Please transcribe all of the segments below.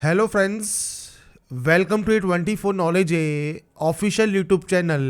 Hello friends, welcome to 24 knowledge official YouTube channel.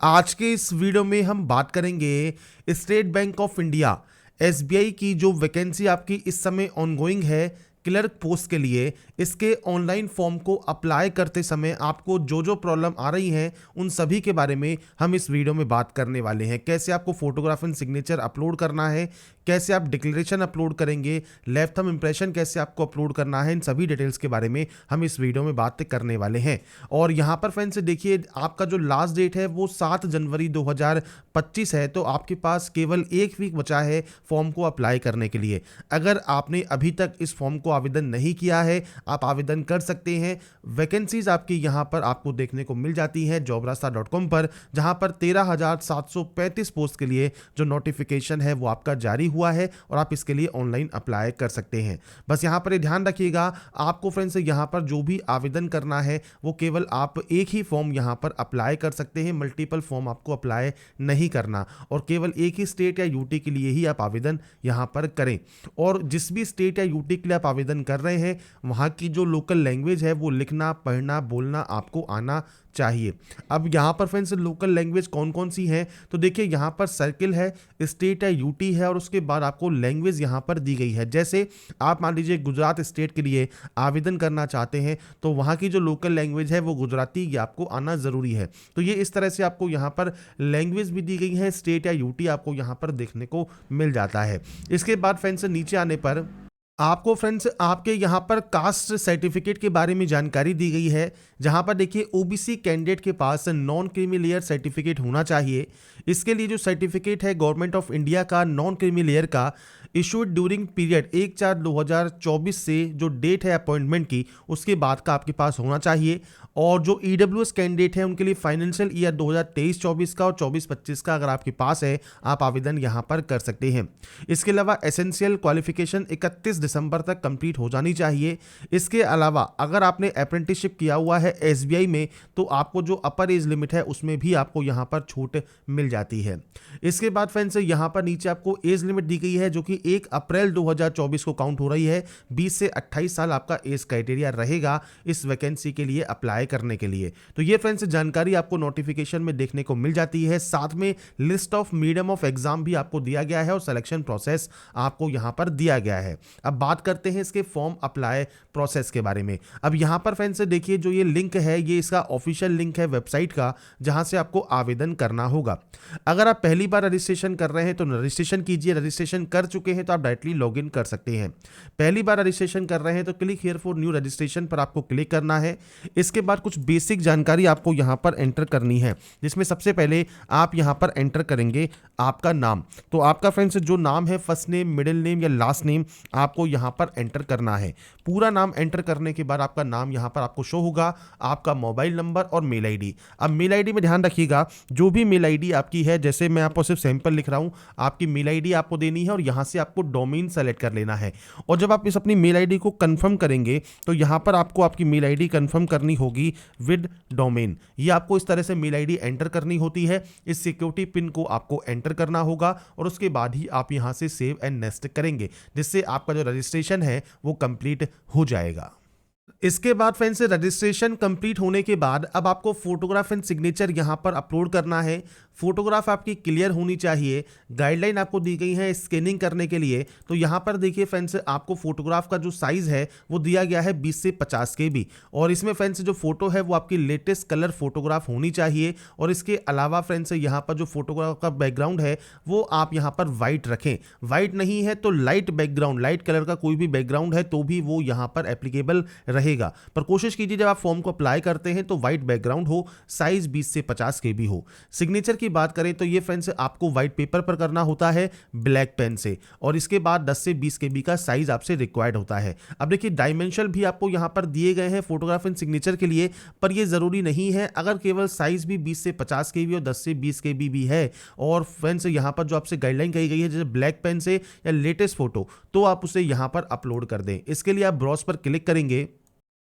आज के इस वीडियो में हम बात करेंगे State Bank of India SBI की जो वैकेंसी आपकी इस समय ऑनगोइंग है क्लर्क पोस्ट के लिए। इसके ऑनलाइन फॉर्म को अप्लाई करते समय आपको जो जो प्रॉब्लम आ रही हैं उन सभी के बारे में हम इस वीडियो में बात करने वाले हैं। कैसे आपको फोटोग्राफ एंड सिग्नेचर अपलोड करना है, कैसे आप डिक्लेरेशन अपलोड करेंगे, लेफ्ट थंब इंप्रेशन कैसे आपको अपलोड करना है, इन सभी डिटेल्स के बारे में हम इस वीडियो में बात करने वाले हैं। और यहाँ पर फ्रेंड्स देखिए, आपका जो लास्ट डेट है वो 7 जनवरी 2025 है, तो आपके पास केवल एक वीक बचा है फॉर्म को अप्लाई करने के लिए। अगर आपने अभी तक इस फॉर्म को आवेदन नहीं किया है, आप आवेदन कर सकते हैं। वैकेंसीज आपकी यहाँ पर आपको देखने को मिल जाती है jobrasta.com पर, जहाँ पर 13,735 पोस्ट के लिए जो नोटिफिकेशन है वो आपका जारी हुआ है और आप इसके लिए ऑनलाइन अप्लाई कर सकते हैं। बस यहाँ पर ध्यान रखिएगा, आपको फ्रेंड्स यहाँ पर जो भी आवेदन करना है वो केवल आप एक ही फॉर्म यहाँ पर अप्लाई कर सकते हैं, मल्टीपल फॉर्म आपको अप्लाई नहीं करना, और केवल एक ही स्टेट या यूटी के लिए ही आप आवेदन यहाँ पर करें। और जिस भी स्टेट या यूटी के लिए आप आवेदन कर रहे हैं वहाँ की जो लोकल लैंग्वेज है वो लिखना, पढ़ना, बोलना आपको आना चाहिए। अब यहाँ पर फ्रेंड्स लोकल लैंग्वेज कौन कौन सी हैं, तो देखिए यहाँ पर सर्किल है, स्टेट है, यूटी है, और उसके बाद आपको लैंग्वेज यहाँ पर दी गई है। जैसे आप मान लीजिए गुजरात स्टेट के लिए आवेदन करना चाहते हैं तो वहाँ की जो लोकल लैंग्वेज है वो गुजराती, ये आपको आना ज़रूरी है। तो ये इस तरह से आपको यहाँ पर लैंग्वेज भी दी गई है, स्टेट या यूटी आपको यहाँ पर देखने को मिल जाता है। इसके बाद फ्रेंड्स नीचे आने पर आपको फ्रेंड्स आपके यहाँ पर कास्ट सर्टिफिकेट के बारे में जानकारी दी गई है, जहाँ पर देखिए ओबीसी कैंडिडेट के पास नॉन क्रीमी लेयर सर्टिफिकेट होना चाहिए। इसके लिए जो सर्टिफिकेट है गवर्नमेंट ऑफ इंडिया का नॉन क्रीमी लेयर का, इशूड ड्यूरिंग पीरियड 1/4/2024 से जो डेट है अपॉइंटमेंट की उसके बाद का आपके पास होना चाहिए। और जो ईडब्ल्यूएस कैंडिडेट है उनके लिए फाइनेंशियल ईयर 2023-24 का और 24-25 का अगर आपके पास है, आप आवेदन यहाँ पर कर सकते हैं। इसके अलावा एसेंशियल क्वालिफिकेशन 31 दिसंबर तक कंप्लीट हो जानी चाहिए। इसके अलावा अगर आपने अप्रेंटिसशिप किया हुआ है एसबीआई में तो आपको जो अपर एज लिमिट है उसमें भी आपको यहाँ पर छूट मिल जाती है। इसके बाद फ्रेंड्स यहाँ पर नीचे आपको एज लिमिट दी गई है जो कि 1 अप्रैल 2024 को काउंट हो रही है। 20 से 28 साल आपका एज क्राइटेरिया रहेगा इस वैकेंसी के लिए अप्लाई करने के लिए। तो ये फ्रेंड्स जानकारी आपको नोटिफिकेशन में देखने को मिल जाती है। साथ में list of medium of exam भी आपको दिया गया है और सिलेक्शन प्रोसेस आपको यहां पर दिया गया है। अब बात करते हैं इसके फॉर्म अप्लाई प्रोसेस के बारे में। अब यहां पर फ्रेंड्स देखिए, जो ये लिंक है ये इसका ऑफिशियल लिंक है वेबसाइट का, जहां से आपको आवेदन करना होगा। अगर आप पहली बार रजिस्ट्रेशन कर रहे हैं तो रजिस्ट्रेशन कीजिए, रजिस्ट्रेशन कर चुके हैं तो आप डायरेक्टली लॉग इन कर सकते हैं। पहली बार रजिस्ट्रेशन कर रहे हैं तो click here for new registration पर आपको क्लिक करना है। इसके बाद कुछ बेसिक जानकारी आपको यहां पर एंटर करनी है, जिसमें सबसे पहले आप यहां पर एंटर करेंगे आपका नाम। तो आपका फ्रेंड्स जो नाम है, फर्स्ट नेम, मिडिल नेम या लास्ट नेम, आपको यहां पर एंटर करना है। पूरा नाम एंटर करने के बाद आपका नाम यहां पर आपको शो होगा, आपका मोबाइल नंबर और मेल आईडी। अब मेल आईडी में ध्यान रखिएगा, जो भी मेल आईडी आपकी है, जैसे मैं आपको सिर्फ सैंपल लिख रहा हूं, आपकी मेल आईडी आपको देनी है और यहां से आपको डोमेन सेलेक्ट कर लेना है। और जब आप इस अपनी मेल आईडी को कंफर्म करेंगे तो यहां पर आपको आपकी मेल आईडी कंफर्म करनी होगी विद डोमेन। ये आपको इस तरह से मेल आईडी एंटर करनी होती है। इस सिक्योरिटी पिन को आपको एंटर करना होगा और उसके बाद ही आप यहां से सेव एंड नेक्स्ट करेंगे, जिससे आपका जो रजिस्ट्रेशन है वो कंप्लीट हो जाएगा। इसके बाद फ्रेंड्स रजिस्ट्रेशन कंप्लीट होने के बाद अब आपको फोटोग्राफ एंड सिग्नेचर यहां पर अपलोड करना है। फोटोग्राफ आपकी क्लियर होनी चाहिए। गाइडलाइन आपको दी गई है स्कैनिंग करने के लिए। तो यहां पर देखिए फ्रेंड्स, आपको फोटोग्राफ का जो साइज है वो दिया गया है 20 से 50 KB, और इसमें फ्रेंड्स जो फोटो है वो आपकी लेटेस्ट कलर फोटोग्राफ होनी चाहिए। और इसके अलावा फ्रेंड्स यहाँ पर जो फोटोग्राफ का बैकग्राउंड है वो आप यहाँ पर व्हाइट रखें। व्हाइट नहीं है तो लाइट बैकग्राउंड, लाइट कलर का कोई भी बैकग्राउंड है तो भी वो यहाँ पर एप्लीकेबल रहेगा। पर कोशिश कीजिए जब आप फॉर्म को अप्लाई करते हैं तो व्हाइट बैकग्राउंड हो, साइज 20 से 50 KB हो। सिग्नेचर की बात करें तो ये फ्रेंड्स आपको व्हाइट पेपर पर करना होता है ब्लैक पेन से, और इसके बाद 10 से 20 KB का साइज आपसे रिक्वायर्ड होता है। अब देखिए डायमेंशन भी आपको यहां पर दिए गए हैं फोटोग्राफ एंड सिग्नेचर के लिए, पर ये जरूरी नहीं है। अगर केवल साइज भी 20 से 50 KB और 10 से 20 KB भी है, और फ्रेंड्स यहां पर जो आपसे गाइडलाइन कही गई है जैसे ब्लैक पेन से या लेटेस्ट फोटो, तो आप उसे यहां पर अपलोड कर दें। इसके लिए आप ब्राउज पर क्लिक करेंगे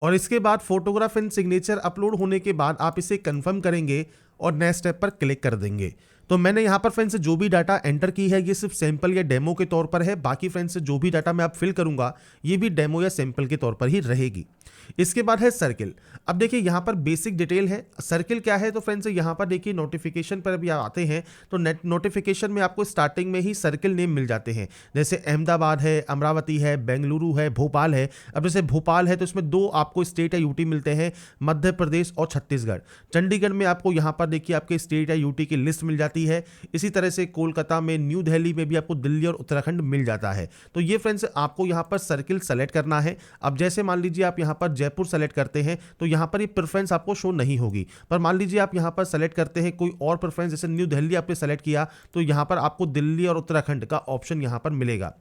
और इसके बाद फोटोग्राफ एंड सिग्नेचर अपलोड होने के बाद आप इसे कंफर्म करेंगे और नेक्स्ट स्टेप पर क्लिक कर देंगे। तो मैंने यहाँ पर फ्रेंड्स जो भी डाटा एंटर की है ये सिर्फ सैंपल या डेमो के तौर पर है, बाकी फ्रेंड्स जो भी डाटा मैं आप फिल करूंगा ये भी डेमो या सैंपल के तौर पर ही रहेगी। इसके बाद है सर्किल। अब देखिए यहाँ पर बेसिक डिटेल है। सर्किल क्या है, तो फ्रेंड्स यहाँ पर देखिए नोटिफिकेशन पर अभी आते हैं तो नोटिफिकेशन में आपको स्टार्टिंग में ही सर्किल नेम मिल जाते हैं, जैसे अहमदाबाद है, अमरावती है, बेंगलुरु है, भोपाल है। अब जैसे भोपाल है तो इसमें दो आपको स्टेट या यूटी मिलते हैं, मध्य प्रदेश और छत्तीसगढ़। चंडीगढ़ में आपको यहाँ पर देखिए आपके स्टेट या यूटी की लिस्ट मिल जाती है। इसी तरह से कोलकाता में, न्यू दिल्ली में भी आपको दिल्ली और उत्तराखंड मिल जाता है। तो ये फ्रेंड्स आपको यहाँ पर सर्किल सेलेक्ट करना है। अब जैसे मान लीजिए आप यहाँ पर जयपुर सेलेक्ट करते हैं तो यहाँ पर ये प्रेफरेंस आपको शो नहीं होगी, पर मान लीजिए आप यहाँ पर सेलेक्ट करते हैं कोई और प्रेफरेंस, जैसे न्यू दिल्ली आपने सेलेक्ट किया तो यहाँ पर आपको दिल्ली और उत्तराखंड का ऑप्शन यहाँ पर मिलेगा।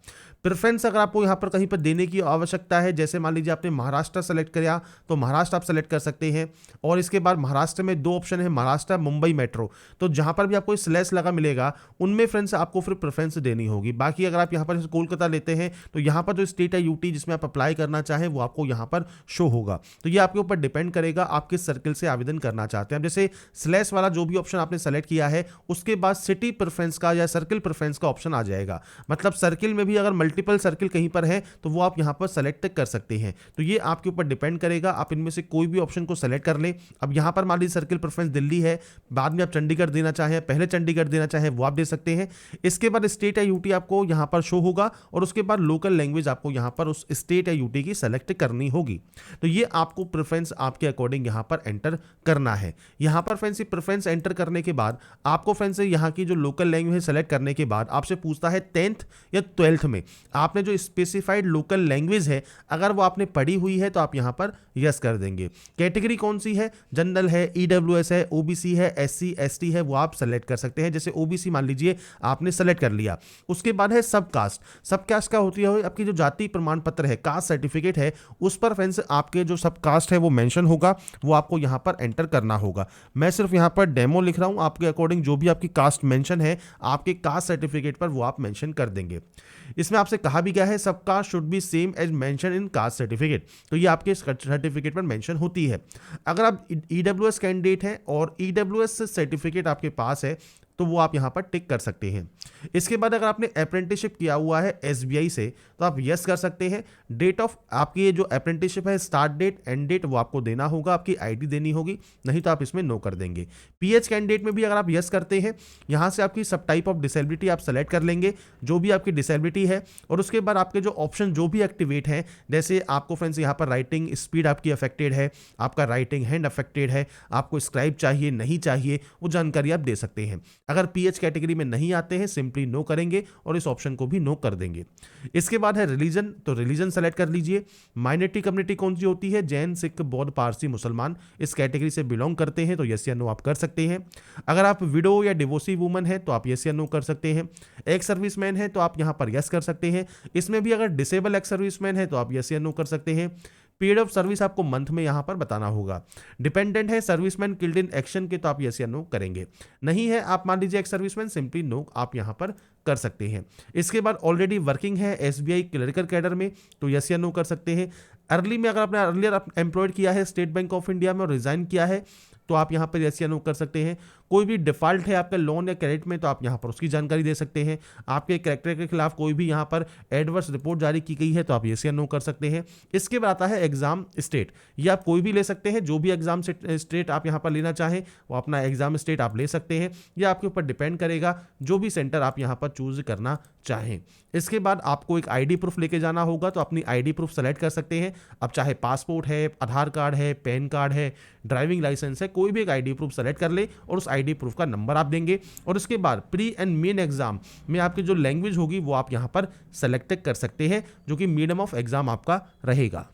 प्रेफरेंस अगर आपको यहाँ पर कहीं पर देने की आवश्यकता है, जैसे मान लीजिए आपने महाराष्ट्र सेलेक्ट किया तो महाराष्ट्र आप सेलेक्ट कर सकते हैं। और इसके बाद महाराष्ट्र में दो ऑप्शन है, महाराष्ट्र मुंबई मेट्रो, तो जहाँ पर भी आपको स्लैश लगा मिलेगा उनमें फ्रेंड्स आपको फिर प्रेफरेंस देनी होगी। बाकी अगर आप यहाँ पर कोलकाता लेते हैं तो यहाँ पर जो स्टेट है यूटी जिसमें आप अप्लाई करना चाहें वो आपको यहाँ पर शो होगा। तो ये आपके ऊपर डिपेंड करेगा आप किस सर्किल से आवेदन करना चाहते हैं। जैसे स्लैश वाला जो भी ऑप्शन आपने सेलेक्ट किया है उसके बाद सिटी प्रेफरेंस का या सर्किल प्रेफरेंस का ऑप्शन आ जाएगा। मतलब सर्किल में भी अगर मल्टीपल सर्किल कहीं पर है तो वो आप यहाँ पर सेलेक्ट कर सकते हैं। तो ये आपके ऊपर डिपेंड करेगा, आप इनमें से कोई भी ऑप्शन को सेलेक्ट कर लें। अब यहाँ पर मान लीजिए सर्किल प्रेफरेंस दिल्ली है, बाद में आप चंडीगढ़ देना चाहें, पहले चंडीगढ़ देना चाहें वो आप दे सकते हैं। इसके बाद स्टेट या यूटी आपको यहाँ पर शो होगा और उसके बाद लोकल लैंग्वेज आपको यहाँ पर उस स्टेट या यूटी की सेलेक्ट करनी होगी। तो ये आपको प्रेफरेंस आपके अकॉर्डिंग यहाँ पर एंटर करना है। यहाँ पर फ्रेंड्स प्रेफरेंस एंटर करने के बाद आपको फ्रेंड्स यहाँ की जो लोकल लैंग्वेज सेलेक्ट करने के बाद आपसे पूछता है 10th या 12th में आपने जो स्पेसिफाइड लोकल लैंग्वेज है अगर वो आपने पढ़ी हुई है तो आप यहाँ पर यस कर देंगे। कैटेगरी कौन सी है, जनरल है, ईडब्ल्यूएस है, ओबीसी है, एससी एसटी है, वो आप सेलेक्ट कर सकते हैं। जैसे ओबीसी मान लीजिए आपने सेलेक्ट कर लिया। उसके बाद है सब कास्ट। सब कास्ट का होती है आपकी जो जाति प्रमाण पत्र है, कास्ट सर्टिफिकेट है, उस पर फ्रेंड्स आपके जो सब कास्ट है वो मेंशन होगा, वो आपको यहाँ पर एंटर करना होगा। मैं सिर्फ यहाँ पर डेमो लिख रहा हूँ, आपके अकॉर्डिंग जो भी आपकी कास्ट मेंशन है आपके कास्ट सर्टिफिकेट पर वो आप मेंशन कर देंगे। इसमें आपसे कहा भी गया है सब caste should be same as mention in caste certificate, तो ये आपके सर्टिफिकेट पर मेंशन होती है। अगर आप ईडब्ल्यूएस कैंडिडेट हैं और ईडब्ल्यूएस सर्टिफिकेट आपके पास है तो वो आप यहाँ पर टिक कर सकते हैं। इसके बाद अगर आपने अप्रेंटिसशिप किया हुआ है एसबीआई से तो आप यस कर सकते हैं। डेट ऑफ आपकी ये जो अप्रेंटिसशिप है, स्टार्ट डेट एंड डेट वो आपको देना होगा, आपकी आईडी देनी होगी, नहीं तो आप इसमें नो कर देंगे। पीएच कैंडिडेट में भी अगर आप यस करते हैं, यहाँ से आपकी सब टाइप ऑफ डिसेबिलिटी आप सेलेक्ट कर लेंगे, जो भी आपकी डिसेबिलिटी है, और उसके बाद आपके जो ऑप्शन जो भी एक्टिवेट हैं, जैसे आपको फ्रेंड्स यहाँ पर राइटिंग स्पीड आपकी अफेक्टेड है, आपका राइटिंग हैंड अफेक्टेड है, आपको स्क्राइब चाहिए नहीं चाहिए, वो जानकारी आप दे सकते हैं। अगर पीएच कैटेगरी में नहीं आते हैं सिंपली नो करेंगे और इस ऑप्शन को भी नो कर देंगे। इसके बाद है रिलीजन, तो रिलीजन सेलेक्ट कर लीजिए। माइनॉरिटी कम्युनिटी कौन सी होती है, जैन, सिख, बौद्ध, पारसी, मुसलमान, इस कैटेगरी से बिलोंग करते हैं तो यस या नो आप कर सकते हैं। अगर आप विडो या डिवोर्सी वुमन है तो आप यस या नो कर सकते हैं। एक्स सर्विसमैन है तो आप यहाँ पर यस कर सकते हैं। इसमें भी अगर डिसेबल एक्स सर्विसमैन है तो आप यस या नो कर सकते हैं। पीरियड ऑफ सर्विस आपको मंथ में यहाँ पर बताना होगा। डिपेंडेंट है सर्विसमैन किल्ड इन एक्शन के तो आप यस या नो करेंगे। नहीं है आप मान लीजिए एक्स सर्विसमैन, सिंपली नो आप यहाँ पर कर सकते हैं। इसके बाद ऑलरेडी वर्किंग है एसबीआई क्लरिकल कैडर में तो यस या नो कर सकते हैं। अर्ली में अगर आपने अर्लियर एम्प्लॉयड किया है स्टेट बैंक ऑफ इंडिया में और रिजाइन किया है तो आप यहाँ पर यस या नो कर सकते हैं। कोई भी डिफॉल्ट है आपका लोन या क्रेडिट में तो आप यहाँ पर उसकी जानकारी दे सकते हैं। आपके कैरेक्टर के खिलाफ कोई भी यहाँ पर एडवर्स रिपोर्ट जारी की गई है तो आप यस या नो कर सकते हैं। इसके बाद आता है एग्जाम स्टेट, ये आप कोई भी ले सकते हैं, जो भी एग्जाम स्टेट आप यहाँ पर लेना चाहें वो अपना एग्जाम स्टेट आप ले सकते हैं। ये आपके ऊपर डिपेंड करेगा जो भी सेंटर आप यहाँ पर चूज करना चाहें। इसके बाद आपको एक आईडी प्रूफ लेके जाना होगा तो अपनी आईडी प्रूफ सेलेक्ट कर सकते हैं। अब चाहे पासपोर्ट है, आधार कार्ड है, पैन कार्ड है, ड्राइविंग लाइसेंस है, कोई भी एक आईडी प्रूफ सेलेक्ट कर ले और उस आईडी प्रूफ का नंबर आप देंगे। और उसके बाद प्री एंड मेन एग्जाम में आपकी जो लैंग्वेज होगी वो आप यहाँ पर सेलेक्ट कर सकते हैं, जो कि मीडियम ऑफ एग्जाम आपका रहेगा।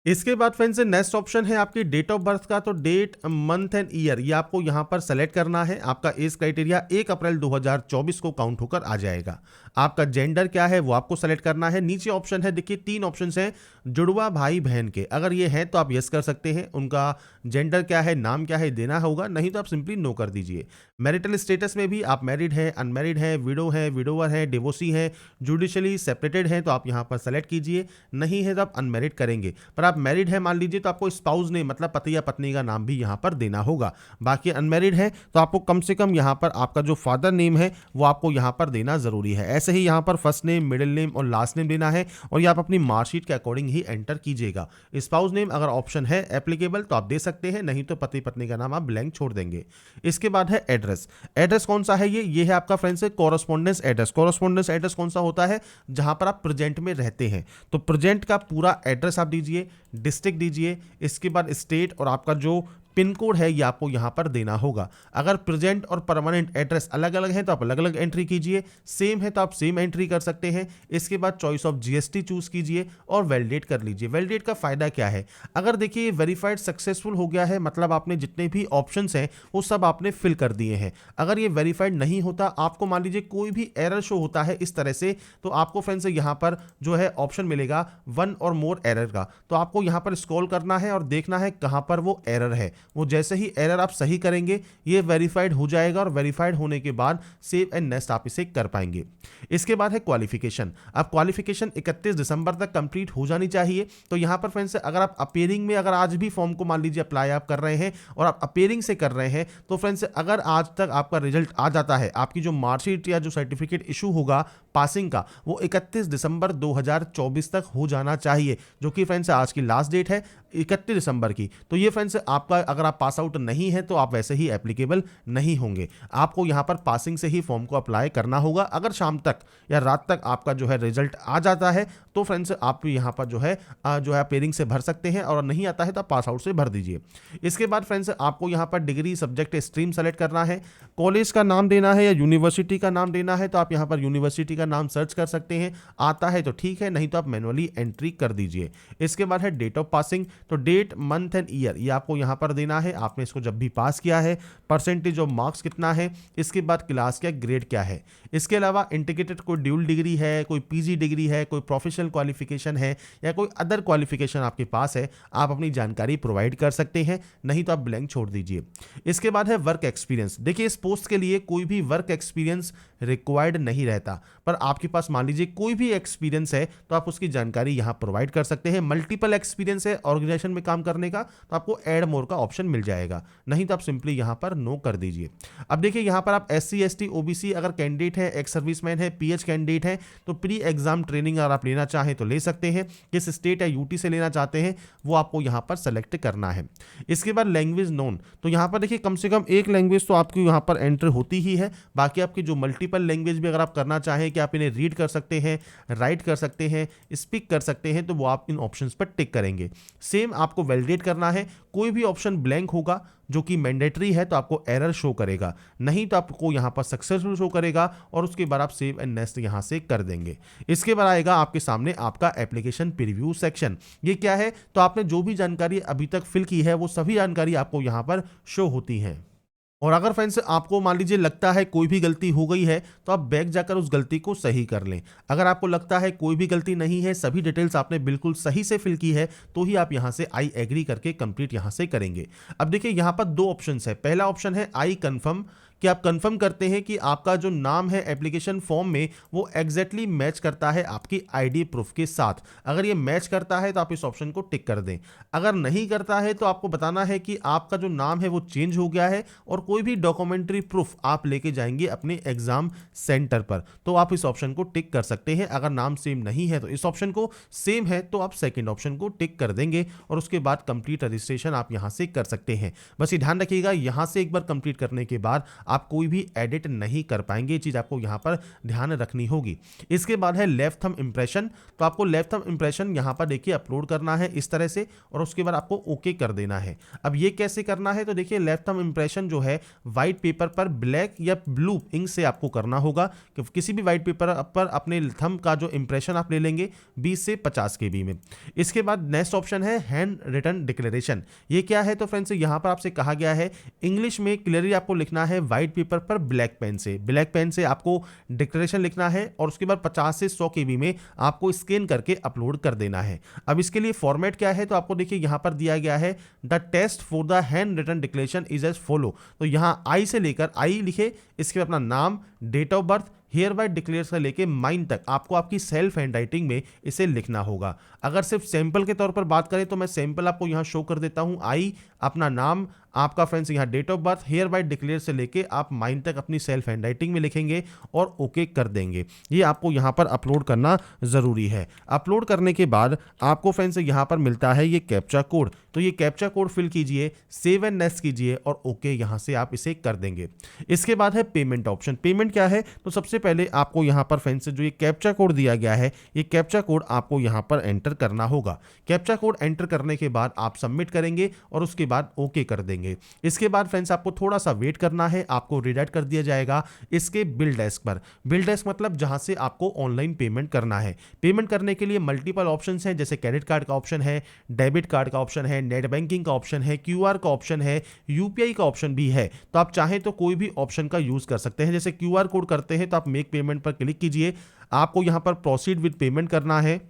इसके बाद फ्रेंड्स नेक्स्ट ऑप्शन है आपकी डेट ऑफ बर्थ का, तो डेट, मंथ एंड ईयर ये आपको यहाँ पर सेलेक्ट करना है। आपका एज क्राइटेरिया 1 अप्रैल 2024 को काउंट होकर आ जाएगा। आपका जेंडर क्या है वो आपको सेलेक्ट करना है। नीचे ऑप्शन है, देखिए 3 ऑप्शन हैं जुड़वा भाई बहन के, अगर ये हैं तो आप यस कर सकते हैं। उनका जेंडर क्या है, नाम क्या है देना होगा, नहीं तो आप सिंपली नो कर दीजिए। मैरिटल स्टेटस में भी आप मैरिड है, अनमैरिड है, विडो है, विडोवर है, डिवोर्सी है, जुडिशली सेपरेटेड है तो आप यहाँ पर सेलेक्ट कीजिए, नहीं है तो आप अनमैरिड करेंगे। पर आप आप मैरिड है मान लीजिए तो आपको स्पाउस नेम मतलब पति या पत्नी का नाम भी यहाँ पर देना होगा। बाकी अनमैरिड है तो आपको कम से कम यहाँ पर आपका जो फादर नेम है वो आपको यहाँ पर देना जरूरी है। ऐसे ही यहाँ पर फर्स्ट नेम, मिडिल नेम और लास्ट नेम देना है और ये आप अपनी मार्कशीट के अकॉर्डिंग ही एंटर कीजिएगा। स्पाउस नेम अगर ऑप्शन है एप्लीकेबल तो आप दे सकते हैं, नहीं तो पति पत्नी का नाम आप ब्लैंक छोड़ देंगे। इसके बाद है एड्रेस। एड्रेस कौन सा है? ये है आपका friends correspondence address. Correspondence address कौन सा होता है? जहां पर आप प्रेजेंट में रहते हैं। तो प्रेजेंट का पूरा एड्रेस आप दीजिए, डिस्ट्रिक्ट दीजिए, इसके बाद स्टेट और आपका जो पिन कोड है ये आपको यहां पर देना होगा। अगर प्रेजेंट और परमानेंट एड्रेस अलग अलग है तो आप अलग अलग एंट्री कीजिए, सेम है तो आप सेम एंट्री कर सकते हैं। इसके बाद चॉइस ऑफ जीएसटी चूज कीजिए और वैलिडेट कर लीजिए। वैलिडेट का फायदा क्या है? अगर देखिए वेरीफाइड सक्सेसफुल हो गया है मतलब आपने जितने भी ऑप्शंस हैं वो सब आपने फिल कर दिए हैं। अगर ये वेरीफाइड नहीं होता, आपको मान लीजिए कोई भी एरर शो होता है इस तरह से, तो आपको फ्रेंड्स यहाँ पर जो है ऑप्शन मिलेगा वन और मोर एरर का। तो आपको यहाँ पर स्क्रॉल करना है और देखना है कहां पर वो एरर है। वो जैसे ही एरर आप सही करेंगे ये वेरीफाइड हो जाएगा और वेरीफाइड होने के बाद सेव एंड नेक्स्ट आप इसे कर पाएंगे। इसके बाद है क्वालिफिकेशन। अब क्वालिफिकेशन 31 दिसंबर तक कंप्लीट हो जानी चाहिए। तो यहां पर फ्रेंड्स अगर आप अपीयरिंग में अगर आज भी फॉर्म को मान लीजिए अप्लाई आप कर रहे हैं और आप अपीयरिंग से कर रहे हैं तो फ्रेंड्स अगर आज तक आपका रिजल्ट आ जाता है, आपकी जो मार्कशीट या जो सर्टिफिकेट इशू होगा पासिंग का वो 31 दिसंबर 2024 तक हो जाना चाहिए, जो कि फ्रेंड्स आज की लास्ट डेट है 31 दिसंबर की। तो ये फ्रेंड्स आपका अगर आप पास आउट नहीं है तो आप वैसे ही एप्लीकेबल नहीं होंगे। आपको यहां पर पासिंग से ही फॉर्म को अप्लाई करना होगा। अगर शाम तक या रात तक आपका जो है रिजल्ट आ जाता है तो फ्रेंड्स आप यहां पर जो है पेयरिंग से भर सकते हैं और नहीं आता है तो आप पास आउट से भर दीजिए। इसके बाद फ्रेंड्स आपको यहां पर डिग्री, सब्जेक्ट, स्ट्रीम सेलेक्ट करना है, कॉलेज का नाम देना है या यूनिवर्सिटी का नाम देना है तो आप यहां पर यूनिवर्सिटी का नाम सर्च कर सकते हैं। आता है तो ठीक है, नहीं तो आप मैनुअली एंट्री कर दीजिए। इसके बाद है डेट ऑफ पासिंग। तो डेट, मंथ एंड ईयर ये आपको यहां पर देना है, आपने इसको जब भी पास किया है, परसेंटेज ऑफ मार्क्स कितना है, इसके बाद क्लास क्या, ग्रेड क्या है। इसके अलावा इंटीग्रेटेड कोई ड्यूल डिग्री है, कोई पीजी डिग्री है, कोई प्रोफेशनल क्वालिफिकेशन है या कोई अदर क्वालिफिकेशन आपके पास है, आप अपनी जानकारी प्रोवाइड कर सकते हैं, नहीं तो आप ब्लैंक छोड़ दीजिए। इसके बाद है वर्क एक्सपीरियंस। देखिए इस पोस्ट के लिए कोई भी वर्क एक्सपीरियंस रिक्वायर्ड नहीं रहता, पर आपके पास मान लीजिए कोई भी एक्सपीरियंस है तो आप उसकी जानकारी यहां प्रोवाइड कर सकते हैं। मल्टीपल एक्सपीरियंस है ऑर्गेनाइजेशन में काम करने का तो आपको ऐड मोर का ऑप्शन मिल जाएगा, नहीं तो आप सिंपली यहां पर नो कर दीजिए। अब देखिए यहां पर आप SC ST OBC अगर कैंडिडेट है, एक्स सर्विसमैन है, PH कैंडिडेट है तो प्री एग्जाम ट्रेनिंग अगर आप लेना चाहें तो ले सकते हैं। किस स्टेट या यूटी से लेना चाहते हैं वो आपको यहां पर सेलेक्ट करना है। इसके बाद लैंग्वेज नोन। तो यहां पर देखिए कम से कम एक लैंग्वेज तो आपकी यहां पर एंटर होती ही है, बाकी आपकी जो मल्टीपल लैंग्वेज भी अगर आप करना चाहें कि आप इन्हें रीड कर सकते हैं, राइट कर सकते हैं, स्पीक कर सकते हैं, तो वो आप इन ऑप्शंस पर टिक करेंगे। सेम आपको वैलिडेट करना है। कोई भी ऑप्शन ब्लैंक होगा जो कि मैंडेटरी है तो आपको एरर शो करेगा, नहीं तो आपको यहां पर सक्सेसफुल शो करेगा और उसके बाद आप सेव एंड नेक्स्ट यहां से कर देंगे। इसके बाद आएगा आपके सामने आपका एप्लीकेशन प्रीव्यू सेक्शन। ये क्या है? तो आपने जो भी जानकारी अभी तक फिल की है वो सभी जानकारी आपको यहां पर शो होती है। और अगर फ्रेंड्स आपको मान लीजिए लगता है कोई भी गलती हो गई है तो आप बैक जाकर उस गलती को सही कर लें। अगर आपको लगता है कोई भी गलती नहीं है, सभी डिटेल्स आपने बिल्कुल सही से फिल की है, तो ही आप यहां से आई एग्री करके कंप्लीट यहां से करेंगे। अब देखिए यहां पर दो ऑप्शंस है। पहला ऑप्शन है आई कंफर्म, कि आप कंफर्म करते हैं कि आपका जो नाम है एप्लीकेशन फॉर्म में वो एग्जैक्टली मैच करता है आपकी आईडी प्रूफ के साथ। अगर ये मैच करता है तो आप इस ऑप्शन को टिक कर दें। अगर नहीं करता है तो आपको बताना है कि आपका जो नाम है वो चेंज हो गया है और कोई भी डॉक्यूमेंट्री प्रूफ आप लेके जाएंगे अपने एग्जाम सेंटर पर, तो आप इस ऑप्शन को टिक कर सकते हैं। अगर नाम सेम नहीं है तो इस ऑप्शन को, सेम है तो आप सेकेंड ऑप्शन को टिक कर देंगे और उसके बाद कंप्लीट रजिस्ट्रेशन आप यहां से कर सकते हैं। बस ये ध्यान रखिएगा यहां से एक बार कंप्लीट करने के बाद आप कोई भी एडिट नहीं कर पाएंगे, ये चीज आपको यहां पर ध्यान रखनी होगी। इसके बाद है लेफ्ट थंब इंप्रेशन। तो आपको लेफ्ट थंब इंप्रेशन यहां पर देखिए अपलोड करना है इस तरह से और उसके बाद आपको ओके कर देना है। अब ये कैसे करना है? तो देखिए लेफ्ट थंब इंप्रेशन जो है व्हाइट पेपर पर ब्लैक या ब्लू इंक से आपको करना होगा। किसी भी व्हाइट पेपर पर अपने थंब का जो इंप्रेशन आप ले लेंगे 20 से 50 KB में। इसके बाद नेक्स्ट ऑप्शन है हैंड रिटन डिक्लेरेशन। ये क्या है? तो फ्रेंड्स यहां पर आपसे कहा गया है इंग्लिश में क्लियरली आपको लिखना है व्हाइट पेपर पर ब्लैक पेन से आपको डिक्लेरेशन लिखना है और उसके बाद 50 से 100 KB में आपको स्कैन करके अपलोड कर देना है। अब इसके लिए फॉर्मेट क्या है? तो आपको देखिए यहां पर दिया गया है the text for the handwritten declaration is as follow. तो यहां आई से लेकर आई लिखे, इसके बाद अपना नाम, date of birth, hereby declare से लेके माइन तक आपको आपकी सेल्फ हैंड राइटिंग में इसे लिखना होगा। अगर सिर्फ सैंपल के तौर पर बात करें तो मैं सैंपल आपको यहाँ शो कर देता हूँ। आई, अपना नाम, आपका फ्रेंड्स यहाँ date of birth, hereby declare से लेके आप माइन तक अपनी सेल्फ हैंड राइटिंग में लिखेंगे और ओके कर देंगे। ये आपको यहाँ पर अपलोड करना ज़रूरी है। अपलोड करने के बाद आपको फ्रेंड्स यहाँ पर मिलता है ये कैप्चा कोड, तो ये कैप्चा कोड फिल कीजिए, सेव एंड नेक्स्ट कीजिए और ओके यहाँ से आप इसे कर देंगे। इसके बाद है पेमेंट ऑप्शन। पेमेंट क्या है, तो सबसे पहले आपको यहाँ पर फ्रेंड्स जो ये कैप्चा कोड दिया गया है, ये कैप्चा कोड आपको यहाँ पर एंटर करना होगा। कैप्चा कोड एंटर करने के बाद आप सबमिट करेंगे और उसके बाद ओके कर देंगे। इसके बाद फ्रेंड्स आपको थोड़ा सा वेट करना है, आपको रिडायरेक्ट कर दिया जाएगा इसके बिल डेस्क पर। बिल डेस्क मतलब जहां से आपको ऑनलाइन पेमेंट करना है। पेमेंट करने के लिए मल्टीपल ऑप्शंस हैं, जैसे क्रेडिट कार्ड का ऑप्शन है, डेबिट कार्ड का ऑप्शन है, नेट बैंकिंग का ऑप्शन है, क्यूआर का ऑप्शन है, यूपीआई का ऑप्शन भी है। तो आप चाहें तो कोई भी ऑप्शन का यूज कर सकते हैं। जैसे क्यूआर कोड करते हैं तो आप मेक पेमेंट पर क्लिक कीजिए, आपको यहां पर प्रोसीड विद पेमेंट करना है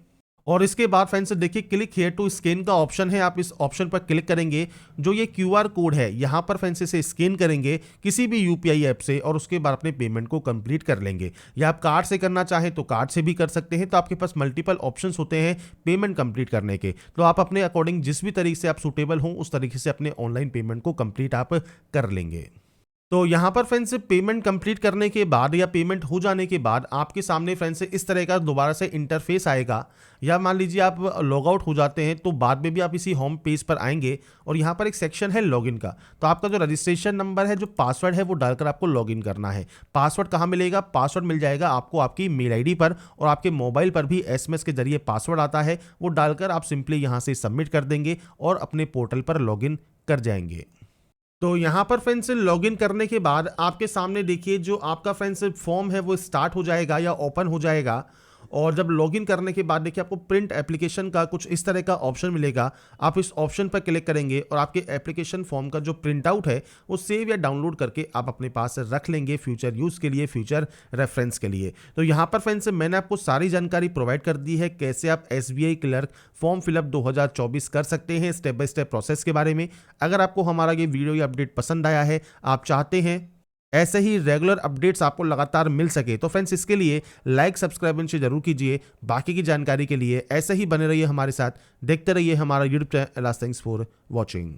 और इसके बाद फ्रेंड्स देखिए क्लिक हियर टू स्कैन का ऑप्शन है, आप इस ऑप्शन पर क्लिक करेंगे। जो ये क्यूआर कोड है यहाँ पर फ्रेंड्स इसे स्कैन करेंगे किसी भी यूपीआई ऐप से और उसके बाद अपने पेमेंट को कंप्लीट कर लेंगे। या आप कार्ड से करना चाहें तो कार्ड से भी कर सकते हैं। तो आपके पास मल्टीपल ऑप्शंस होते हैं पेमेंट कंप्लीट करने के, तो आप अपने अकॉर्डिंग जिस भी तरीके से आप सूटेबल हों उस तरीके से अपने ऑनलाइन पेमेंट को कंप्लीट आप कर लेंगे। तो यहाँ पर फ्रेंड्स पेमेंट कंप्लीट करने के बाद या पेमेंट हो जाने के बाद आपके सामने फ्रेंड्स इस तरह का दोबारा से इंटरफेस आएगा। या मान लीजिए आप लॉग आउट हो जाते हैं तो बाद में भी आप इसी होम पेज पर आएंगे और यहाँ पर एक सेक्शन है लॉगिन का। तो आपका जो रजिस्ट्रेशन नंबर है, जो पासवर्ड है, वो डालकर आपको लॉगिन करना है। पासवर्ड कहाँ मिलेगा, पासवर्ड मिल जाएगा आपको आपकी मेल आईडी पर और आपके मोबाइल पर भी एसएमएस के जरिए पासवर्ड आता है, वो डालकर आप सिंपली यहाँ से सबमिट कर देंगे और अपने पोर्टल पर लॉगिन कर जाएंगे। तो यहाँ पर फ्रेंड्स लॉगिन करने के बाद आपके सामने देखिए जो आपका फ्रेंड्स फॉर्म है वो स्टार्ट हो जाएगा या ओपन हो जाएगा। और जब लॉगिन करने के बाद देखिए आपको प्रिंट एप्लीकेशन का कुछ इस तरह का ऑप्शन मिलेगा। आप इस ऑप्शन पर क्लिक करेंगे और आपके एप्लीकेशन फॉर्म का जो प्रिंट आउट है वो सेव या डाउनलोड करके आप अपने पास रख लेंगे फ्यूचर यूज़ के लिए, फ्यूचर रेफरेंस के लिए। तो यहाँ पर फ्रेंड्स मैंने आपको सारी जानकारी प्रोवाइड कर दी है कैसे आप एसबीआई क्लर्क फॉर्म फिलअप 2024 कर सकते हैं, स्टेप बाय स्टेप प्रोसेस के बारे में। अगर आपको हमारा ये वीडियो या अपडेट पसंद आया है, आप चाहते हैं ऐसे ही रेगुलर अपडेट्स आपको लगातार मिल सके, तो फ्रेंड्स इसके लिए लाइक सब्सक्राइब इनसे जरूर कीजिए। बाकी की जानकारी के लिए ऐसे ही बने रहिए हमारे साथ, देखते रहिए हमारा YouTube channel. Thanks for watching.